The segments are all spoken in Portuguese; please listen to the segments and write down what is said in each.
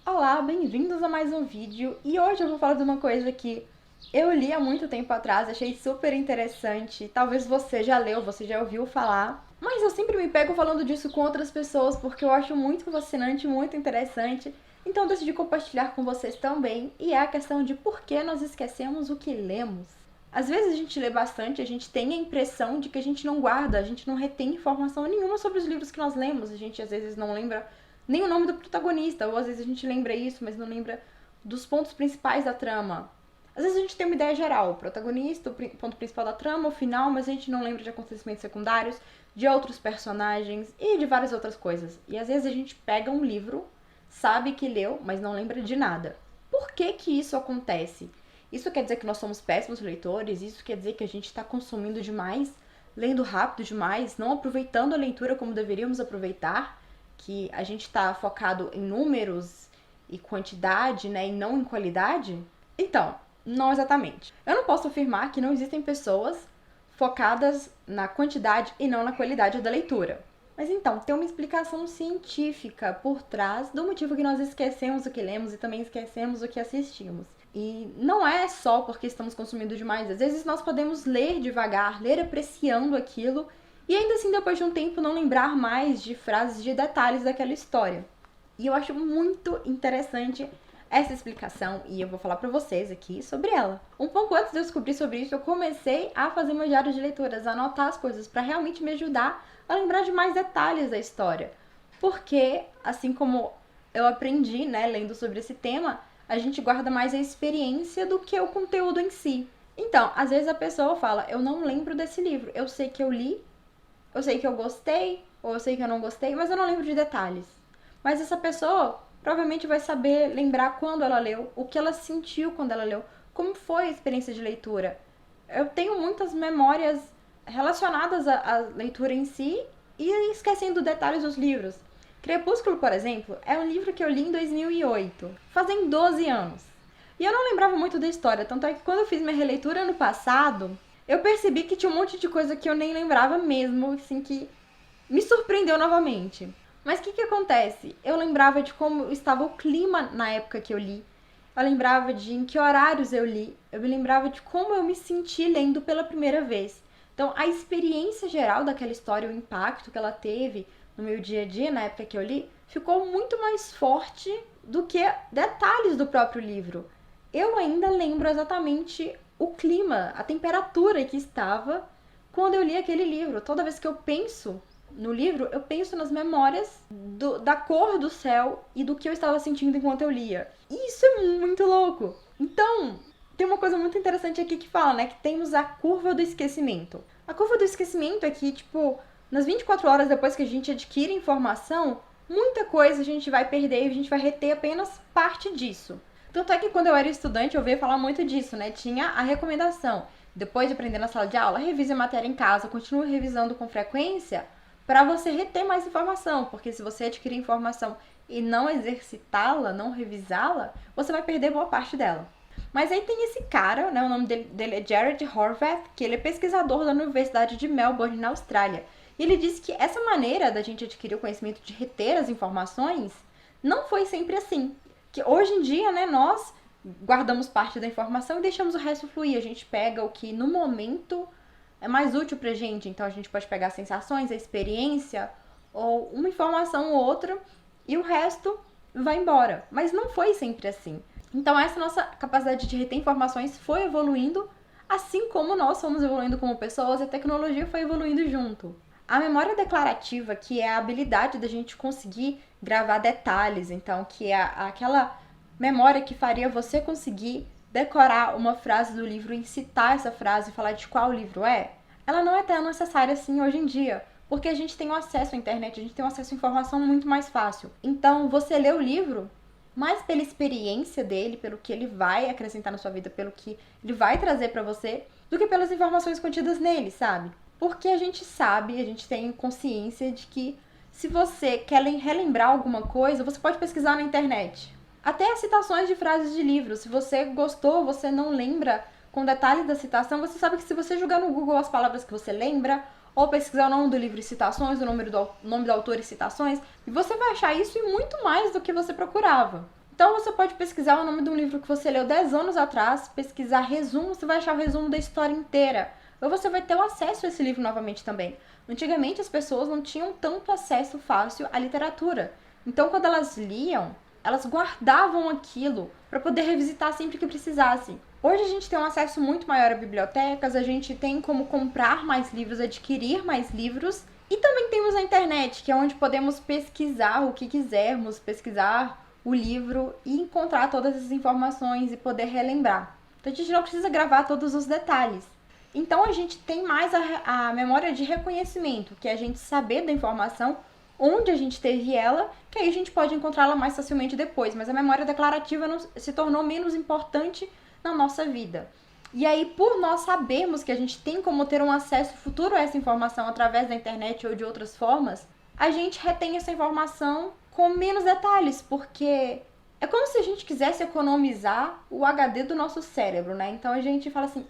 Olá, bem-vindos a mais um vídeo e hoje eu vou falar de uma coisa que eu li há muito tempo atrás, achei super interessante, talvez você já leu, você já ouviu falar, mas eu sempre me pego falando disso com outras pessoas porque eu acho muito fascinante, muito interessante, então eu decidi compartilhar com vocês também, e é a questão de por que nós esquecemos o que lemos. Às vezes a gente lê bastante, a gente tem a impressão de que a gente não guarda, a gente não retém informação nenhuma sobre os livros que nós lemos, a gente às vezes não lembra nem o nome do protagonista, ou às vezes a gente lembra isso, mas não lembra dos pontos principais da trama. Às vezes a gente tem uma ideia geral, o protagonista, o ponto principal da trama, o final, mas a gente não lembra de acontecimentos secundários, de outros personagens e de várias outras coisas. E às vezes a gente pega um livro, sabe que leu, mas não lembra de nada. Por que que isso acontece? Isso quer dizer que nós somos péssimos leitores? Isso quer dizer que a gente está consumindo demais, lendo rápido demais, não aproveitando a leitura como deveríamos aproveitar? Que a gente está focado em números e quantidade, né, e não em qualidade? Então, não exatamente. Eu não posso afirmar que não existem pessoas focadas na quantidade e não na qualidade da leitura. Mas então, tem uma explicação científica por trás do motivo que nós esquecemos o que lemos e também esquecemos o que assistimos. E não é só porque estamos consumindo demais. Às vezes nós podemos ler devagar, ler apreciando aquilo e ainda assim, depois de um tempo, não lembrar mais de frases, de detalhes daquela história. E eu acho muito interessante essa explicação e eu vou falar pra vocês aqui sobre ela. Um pouco antes de eu descobrir sobre isso, eu comecei a fazer meu diário de leituras, a anotar as coisas pra realmente me ajudar a lembrar de mais detalhes da história. Porque, assim como eu aprendi, né, lendo sobre esse tema, a gente guarda mais a experiência do que o conteúdo em si. Então, às vezes a pessoa fala, eu não lembro desse livro, eu sei que eu li, eu sei que eu gostei, ou eu sei que eu não gostei, mas eu não lembro de detalhes. Mas essa pessoa provavelmente vai saber lembrar quando ela leu, o que ela sentiu quando ela leu, como foi a experiência de leitura. Eu tenho muitas memórias relacionadas à leitura em si e esquecendo detalhes dos livros. Crepúsculo, por exemplo, é um livro que eu li em 2008, fazem 12 anos. E eu não lembrava muito da história, tanto é que quando eu fiz minha releitura ano passado, eu percebi que tinha um monte de coisa que eu nem lembrava mesmo, assim, que me surpreendeu novamente. Mas o que acontece? Eu lembrava de como estava o clima na época que eu li. Eu lembrava de em que horários eu li. Eu me lembrava de como eu me senti lendo pela primeira vez. Então, a experiência geral daquela história, o impacto que ela teve no meu dia a dia, na época que eu li, ficou muito mais forte do que detalhes do próprio livro. Eu ainda lembro exatamente o clima, a temperatura que estava quando eu li aquele livro. Toda vez que eu penso no livro, eu penso nas memórias da cor do céu e do que eu estava sentindo enquanto eu lia. E isso é muito louco. Então, tem uma coisa muito interessante aqui que fala, né, que temos a curva do esquecimento. A curva do esquecimento é que, tipo, nas 24 horas depois que a gente adquire informação, muita coisa a gente vai perder e a gente vai reter apenas parte disso. Tanto é que quando eu era estudante eu ouvia falar muito disso, né? Tinha a recomendação, depois de aprender na sala de aula, revise a matéria em casa, continue revisando com frequência para você reter mais informação, porque se você adquirir informação e não exercitá-la, não revisá-la, você vai perder boa parte dela. Mas aí tem esse cara, né, o nome dele é Jared Horvath, que ele é pesquisador da Universidade de Melbourne, na Austrália. E ele disse que essa maneira da gente adquirir o conhecimento de reter as informações não foi sempre assim. Que hoje em dia, né, nós guardamos parte da informação e deixamos o resto fluir. A gente pega o que no momento é mais útil pra gente. Então a gente pode pegar as sensações, a experiência, ou uma informação ou outra, e o resto vai embora. Mas não foi sempre assim. Então essa nossa capacidade de reter informações foi evoluindo, assim como nós fomos evoluindo como pessoas, a tecnologia foi evoluindo junto. A memória declarativa, que é a habilidade da gente conseguir gravar detalhes, então, que é aquela memória que faria você conseguir decorar uma frase do livro e citar essa frase e falar de qual livro é, ela não é tão necessária assim hoje em dia, porque a gente tem o acesso à internet, a gente tem o acesso à informação muito mais fácil. Então, você lê o livro mais pela experiência dele, pelo que ele vai acrescentar na sua vida, pelo que ele vai trazer pra você, do que pelas informações contidas nele, sabe? Porque a gente sabe, a gente tem consciência de que se você quer relembrar alguma coisa, você pode pesquisar na internet. Até as citações de frases de livros. Se você gostou, você não lembra com detalhes da citação, você sabe que se você jogar no Google as palavras que você lembra, ou pesquisar o nome do livro e citações, o nome do autor e citações, você vai achar isso e muito mais do que você procurava. Então você pode pesquisar o nome de um livro que você leu 10 anos atrás, pesquisar resumo, você vai achar o resumo da história inteira. Ou você vai ter o acesso a esse livro novamente também. Antigamente as pessoas não tinham tanto acesso fácil à literatura. Então quando elas liam, elas guardavam aquilo para poder revisitar sempre que precisasse. Hoje a gente tem um acesso muito maior a bibliotecas, a gente tem como comprar mais livros, adquirir mais livros. E também temos a internet, que é onde podemos pesquisar o que quisermos, pesquisar o livro e encontrar todas as informações e poder relembrar. Então a gente não precisa gravar todos os detalhes. Então a gente tem mais a memória de reconhecimento, que é a gente saber da informação, onde a gente teve ela, que aí a gente pode encontrá-la mais facilmente depois. Mas a memória declarativa se tornou menos importante na nossa vida. E aí, por nós sabermos que a gente tem como ter um acesso futuro a essa informação através da internet ou de outras formas, a gente retém essa informação com menos detalhes, porque é como se a gente quisesse economizar o HD do nosso cérebro, né? Então a gente fala assim,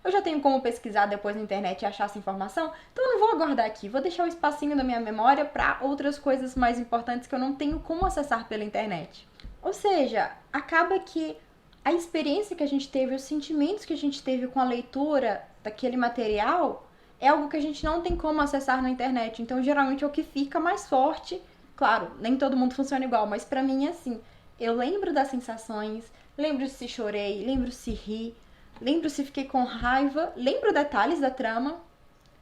eu já tenho como pesquisar depois na internet e achar essa informação, então eu não vou guardar aqui, vou deixar o espacinho da minha memória para outras coisas mais importantes que eu não tenho como acessar pela internet. Ou seja, acaba que a experiência que a gente teve, os sentimentos que a gente teve com a leitura daquele material é algo que a gente não tem como acessar na internet. Então, geralmente é o que fica mais forte. Claro, nem todo mundo funciona igual, mas pra mim é assim. Eu lembro das sensações, lembro se chorei, lembro se ri, lembro se fiquei com raiva, lembro detalhes da trama,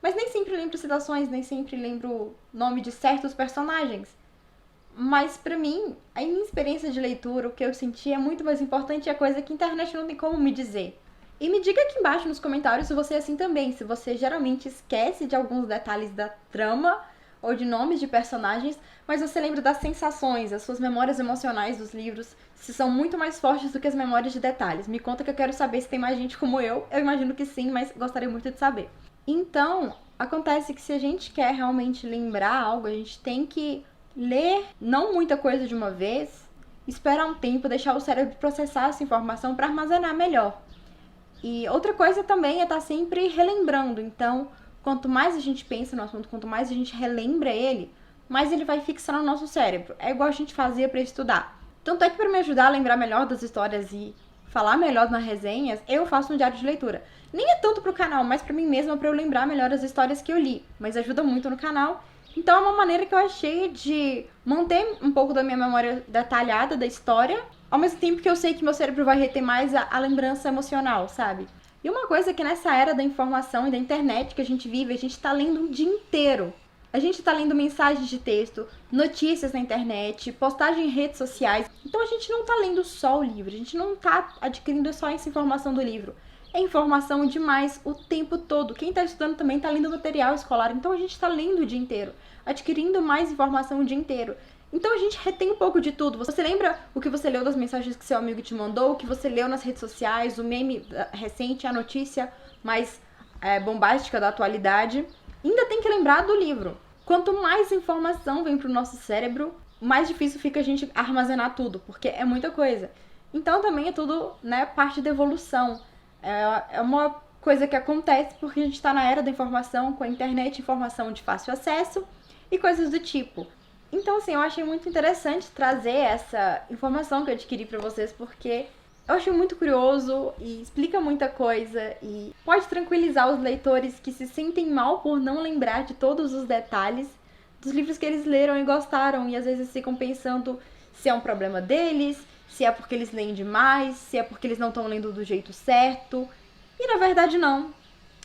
mas nem sempre lembro citações, nem sempre lembro nome de certos personagens. Mas pra mim, a minha experiência de leitura, o que eu senti é muito mais importante e é coisa que a internet não tem como me dizer. E me diga aqui embaixo nos comentários se você é assim também, se você geralmente esquece de alguns detalhes da trama ou de nomes de personagens, mas você lembra das sensações, as suas memórias emocionais dos livros, se são muito mais fortes do que as memórias de detalhes. Me conta que eu quero saber se tem mais gente como eu imagino que sim, mas gostaria muito de saber. Então, acontece que se a gente quer realmente lembrar algo, a gente tem que ler não muita coisa de uma vez, esperar um tempo, deixar o cérebro processar essa informação para armazenar melhor. E outra coisa também é estar sempre relembrando. Então, quanto mais a gente pensa no assunto, quanto mais a gente relembra ele, mais ele vai fixar no nosso cérebro. É igual a gente fazia para estudar. Tanto é que para me ajudar a lembrar melhor das histórias e falar melhor nas resenhas, eu faço um diário de leitura. Nem é tanto pro canal, mas para mim mesma, para eu lembrar melhor as histórias que eu li. Mas ajuda muito no canal. Então é uma maneira que eu achei de manter um pouco da minha memória detalhada da história, ao mesmo tempo que eu sei que meu cérebro vai reter mais a lembrança emocional, sabe? E uma coisa é que nessa era da informação e da internet que a gente vive, a gente tá lendo um dia inteiro. A gente tá lendo mensagens de texto, notícias na internet, postagem em redes sociais. Então a gente não tá lendo só o livro, a gente não tá adquirindo só essa informação do livro. É informação demais o tempo todo. Quem está estudando também está lendo material escolar, então a gente está lendo o dia inteiro, adquirindo mais informação o dia inteiro. Então a gente retém um pouco de tudo. Você lembra o que você leu das mensagens que seu amigo te mandou, o que você leu nas redes sociais, o meme recente, a notícia mais bombástica da atualidade. Ainda tem que lembrar do livro. Quanto mais informação vem para o nosso cérebro, mais difícil fica a gente armazenar tudo, porque é muita coisa. Então também é tudo, né, parte da evolução. É uma coisa que acontece porque a gente está na era da informação, com a internet, informação de fácil acesso e coisas do tipo. Então, assim, eu achei muito interessante trazer essa informação que eu adquiri para vocês, porque eu achei muito curioso e explica muita coisa e pode tranquilizar os leitores que se sentem mal por não lembrar de todos os detalhes dos livros que eles leram e gostaram, e às vezes ficam pensando se é um problema deles, se é porque eles leem demais, se é porque eles não estão lendo do jeito certo. E na verdade não.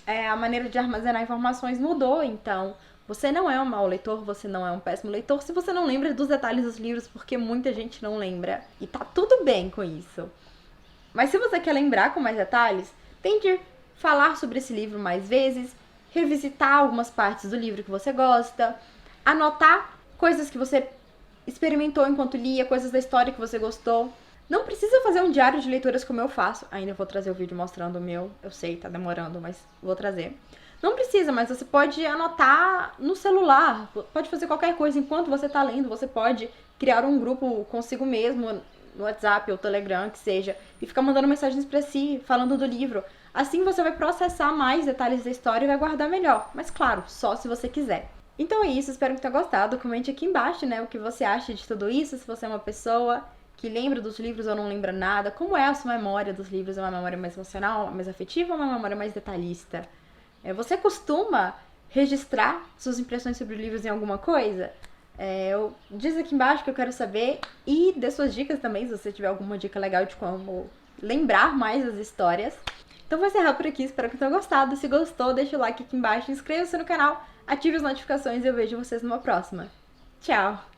A maneira de armazenar informações mudou, então você não é um mau leitor, você não é um péssimo leitor se você não lembra dos detalhes dos livros, porque muita gente não lembra. E tá tudo bem com isso. Mas se você quer lembrar com mais detalhes, tente falar sobre esse livro mais vezes, revisitar algumas partes do livro que você gosta, anotar coisas que você experimentou enquanto lia, coisas da história que você gostou. Não precisa fazer um diário de leituras como eu faço. Ainda vou trazer o vídeo mostrando o meu. Eu sei, tá demorando, mas vou trazer. Não precisa, mas você pode anotar no celular. Pode fazer qualquer coisa enquanto você tá lendo. Você pode criar um grupo consigo mesmo, no WhatsApp ou Telegram, que seja, e ficar mandando mensagens pra si, falando do livro. Assim você vai processar mais detalhes da história e vai guardar melhor. Mas claro, só se você quiser. Então é isso, espero que tenha gostado. Comente aqui embaixo, né, o que você acha de tudo isso, se você é uma pessoa que lembra dos livros ou não lembra nada? Como é a sua memória dos livros? É uma memória mais emocional, mais afetiva ou uma memória mais detalhista? Você costuma registrar suas impressões sobre livros em alguma coisa? Diz aqui embaixo que eu quero saber, e dê suas dicas também, se você tiver alguma dica legal de como lembrar mais as histórias. Então vou encerrar por aqui, espero que tenham gostado. Se gostou, deixa o like aqui embaixo, inscreva-se no canal, ative as notificações e eu vejo vocês numa próxima. Tchau!